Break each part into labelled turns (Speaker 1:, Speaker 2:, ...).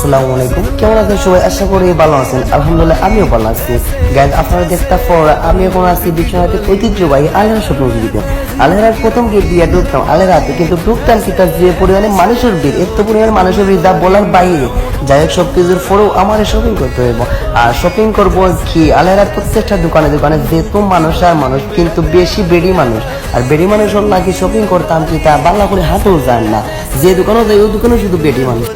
Speaker 1: আসসালামু আলাইকুম। কেমন আছেন সবাই? আশা করি ভালো আছেন। আলহামদুলিল্লাহ আমিও ভালো আছি। গাইজ, আপনারা দেখতে পর আমি এখন আছি বিশ্বনাথের ঐতিহ্যবাহী আলেরা শপিং সিটিতে। আলেরার প্রথম গেট দিয়ে ঢুকতাম আলেরাতে, কিন্তু ঢুকতাম কি তার যে পরিমাণে মানুষের ভিড়, এত পরিমাণে মানুষের ভিড় যা বলার বাইরে। যাই হোক, সব কিছুর পরেও আমার শপিং করতে হইব। আর শপিং করবো কি, আলেরার প্রত্যেকটা দোকানে দোকানে যেহেতু মানুষ আর মানুষ, কিন্তু বেশি বেড়ি মানুষ। আর বেড়ি মানুষ হল নাকি শপিং করতাম কি তা বাংলা করে হাতেও যায় না। যে দোকানেও যাই ওই দোকানেও শুধু বেড়ি মানুষ।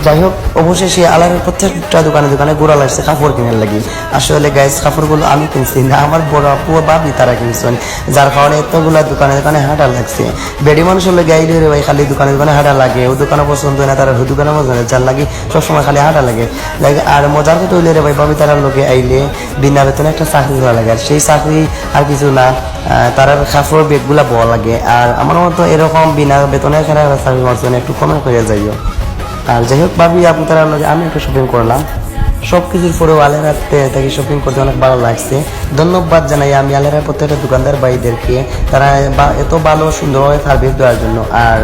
Speaker 1: যাই হোক, অবশেষে আলারের প্রত্যেকটা দোকানে দোকানে ঘোরা লাগছে কাপড় কিনার লাগি। আসলে গাইজ, কাপড়গুলো আমি কিনছি না, আমার বড় আপু ভাবি তারা কিনছেন, যার কারণে এতগুলা দোকানে দোকানে হাঁটা লাগছে। বেড়ি মানুষ হলে গাইলে রে ভাই খালি দোকানে দোকানে হাঁটা লাগে, ও দোকানে পছন্দ হয় না, তারা ওই দোকানে পছন্দ হয়, যার লাগে সবসময় খালি হাঁটা লাগে। আর মজার কথা হইলে রে ভাই, ভাবি তারার লোকে আইলে বিনা বেতনে একটা চাকরি করা লাগে, আর সেই চাকরি আর কিছু না, তার কাপড় বেগগুলা বড় লাগে। আর আমার মতো এরকম বিনা বেতনে চাকরি করছেন, একটু কমে করে যাইও। আর যাই হোক, ভাবি আপু তারা আমি একটু শপিং করলাম। সব কিছুর পরেও আলেরাতে থেকে শপিং করতে অনেক ভালো লাগছে। ধন্যবাদ জানাই আমি আলেরার প্রত্যেকটা দোকানদার ভাইদেরকে, তারা এত ভালো সুন্দরভাবে সার্ভিস দেওয়ার জন্য। আর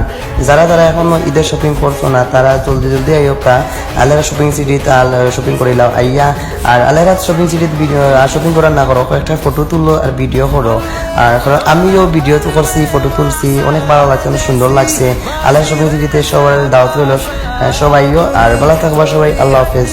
Speaker 1: যারা যারা এখনো ঈদের শপিং করছো না, তারা জলদি জলদি আইয়োকা আলেরা শপিং সিটিতে শপিং করিলাম আইয়া। আর আলেরা শপিং সিটিতে শপিং করার না করো, কয়েকটা ফটো তুলো আর ভিডিও করো। আর আমিও ভিডিও তো করছি, ফটো তুলছি, অনেক ভালো লাগছে, অনেক সুন্দর লাগছে। আলেরা শপিং সিটিতে সবার দাওয়াত রইল সবাইও। আর ভালো থাকবা সবাই, আল্লাহ হাফেজ।